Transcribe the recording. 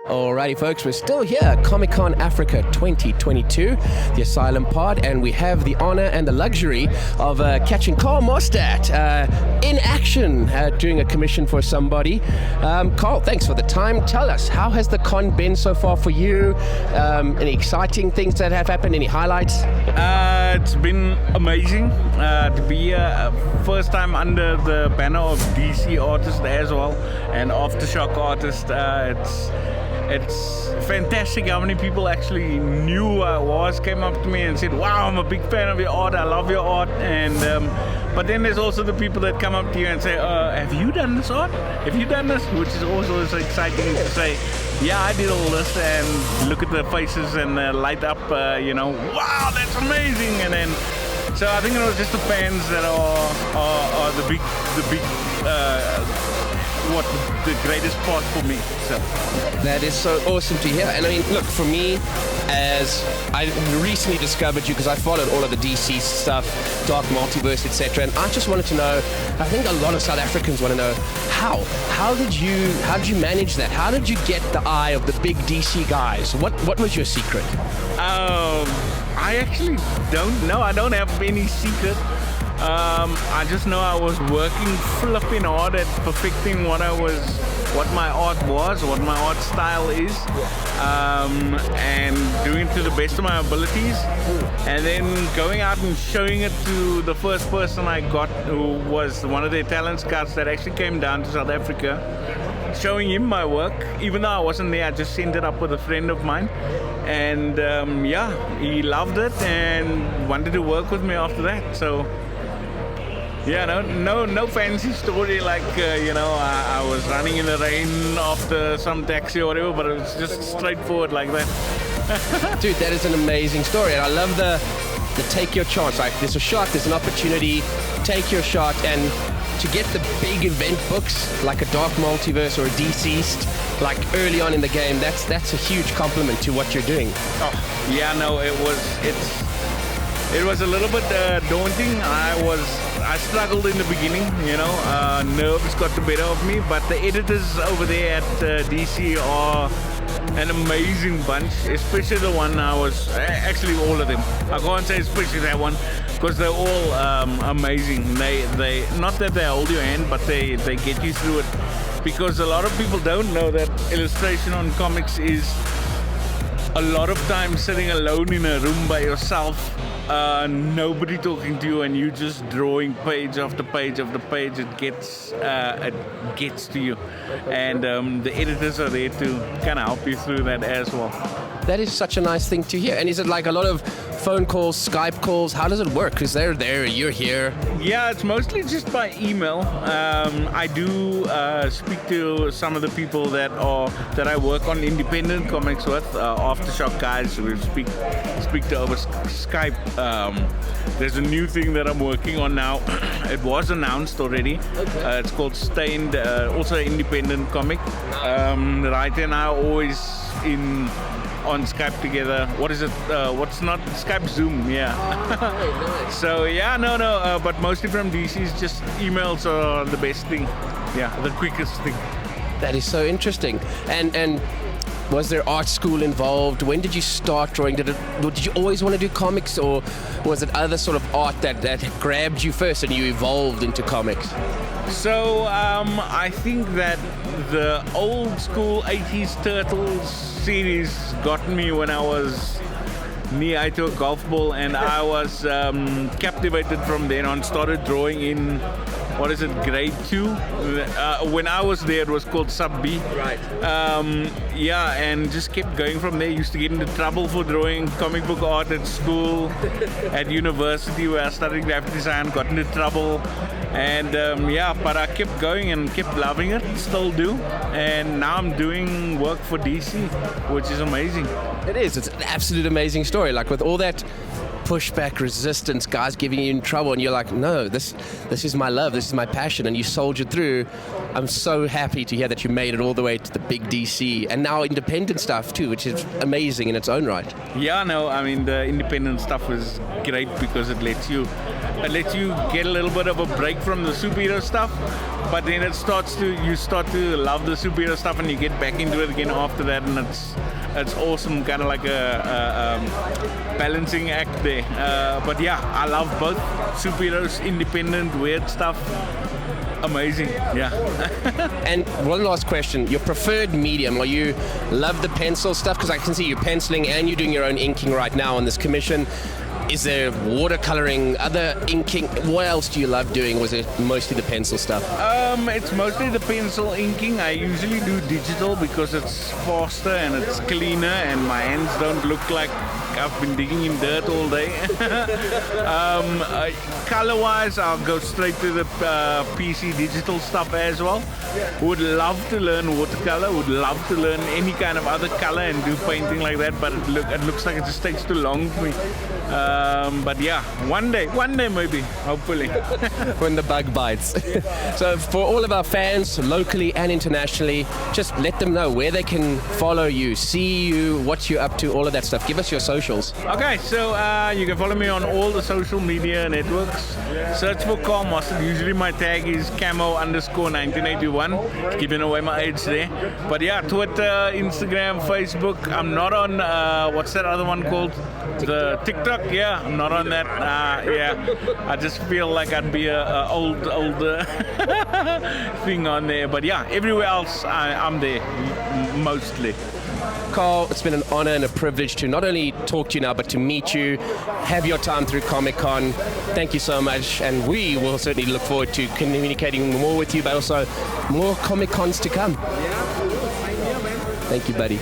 Alrighty, folks, we're still here at Comic-Con Africa 2022, the Asylum Pod, and we have the honor and the luxury of catching Karl Mostert in action doing a commission for somebody. Karl, thanks for the time. Tell us, how has the con been so far for you? Any exciting things that have happened? Any highlights? It's been amazing to be here. First time under the banner of DC artist as well, and Aftershock artist. It's fantastic how many people actually knew who I was, came up to me and said, wow, I'm a big fan of your art, I love your art. And but then there's also the people that come up to you and say, have you done this art? Have you done this? Which is also so exciting to say, yeah, I did all this, and look at the faces and light up, wow, that's amazing. And then, so I think it was just the fans that are the big what the greatest part for me. So that is so awesome to hear. And I mean, look, for me, as I recently discovered you because I followed all of the DC stuff, Dark Multiverse, etc., and I just wanted to know, I think a lot of South Africans want to know, how did you manage that? How did you get the eye of the big DC guys? What was your secret? I actually don't know. I don't have any secret. I just know I was working flipping hard at perfecting what my art was, what my art style is, and doing it to the best of my abilities, and then going out and showing it to the first person I got, who was one of their talent scouts that actually came down to South Africa, showing him my work. Even though I wasn't there, I just sent it up with a friend of mine, and he loved it and wanted to work with me after that. So yeah, no fancy story like, I was running in the rain after some taxi or whatever, but it was just straightforward like that. Dude, that is an amazing story, and I love the take your chance. Like, there's a shot, there's an opportunity, take your shot, and to get the big event books like a Dark Multiverse or a Deceased, like early on in the game, that's a huge compliment to what you're doing. Oh, yeah, no, it was a little bit daunting. I struggled in the beginning, nerves got the better of me, but the editors over there at DC are an amazing bunch, especially the one actually all of them. I can't say especially that one, because they're all amazing. They not that they hold your hand, but they get you through it, because a lot of people don't know that illustration on comics is a lot of times sitting alone in a room by yourself, nobody talking to you, and you just drawing page after page after page. It gets to you, and the editors are there to kind of help you through that as well. That is such a nice thing to hear. And is it like a lot of phone calls, Skype calls? How does it work? Because they're there, you're here. Yeah, it's mostly just by email. I do speak to some of the people that I work on independent comics with, Aftershock guys. We speak to over Skype. There's a new thing that I'm working on now. It was announced already. Okay. It's called Stained, also an independent comic. Right, and I always on Skype together. What is it? What's not Skype? Zoom, yeah. Oh, nice. So yeah, no, but mostly from DC's, just emails are the best thing. Yeah, the quickest thing. That is so interesting. And was there art school involved? When did you start drawing? Did you always want to do comics, or was it other sort of art that grabbed you first and you evolved into comics? So I think that the old school 80s Turtles series got me when I was knee-high to a golf ball, and I was captivated from then on. Started drawing in, grade 2? When I was there, it was called Sub B. Right. And just kept going from there. Used to get into trouble for drawing comic book art at school, at university where I studied graphic design, got into trouble. And but I kept going and kept loving it, still do. And now I'm doing work for DC, which is amazing. It is. It's an absolute amazing story. Like, with all that pushback, resistance, guys giving you in trouble, and you're like, no, this is my love, this is my passion, and you soldiered through. I'm so happy to hear that you made it all the way to the big DC, and now independent stuff too, which is amazing in its own right. Yeah, no, I mean the independent stuff is great because it lets you get a little bit of a break from the superhero stuff, but then you start to love the superhero stuff, and you get back into it again after that, and it's awesome, kind of like a balancing act there. But yeah, I love both superheroes, independent, weird stuff. Amazing, yeah. And one last question, your preferred medium, or you love the pencil stuff? Because I can see you penciling and you're doing your own inking right now on this commission. Is there watercoloring, other inking? What else do you love doing? Was it mostly the pencil stuff? It's mostly the pencil inking. I usually do digital because it's faster and it's cleaner, and my hands don't look like I've been digging in dirt all day. Color-wise, I'll go straight to the PC digital stuff as well. Would love to learn watercolor, would love to learn any kind of other color and do painting like that, but it looks like it just takes too long for me. But yeah, one day maybe, hopefully. When the bug bites. So for all of our fans, locally and internationally, just let them know where they can follow you, see you, what you're up to, all of that stuff. Give us your socials. Okay, so you can follow me on all the social media networks. Search for Karl Mostert. Usually my tag is camo_1981. Keeping away my age there. But yeah, Twitter, Instagram, Facebook. I'm not on, what's that other one called? The TikTok, yeah, I'm not on that. Yeah, I just feel like I'd be a older thing on there. But yeah, everywhere else I'm there, mostly. Karl, it's been an honor and a privilege to not only talk to you now, but to meet you, have your time through Comic-Con. Thank you so much, and we will certainly look forward to communicating more with you, but also more Comic-Cons to come. Yeah, Thank you, buddy.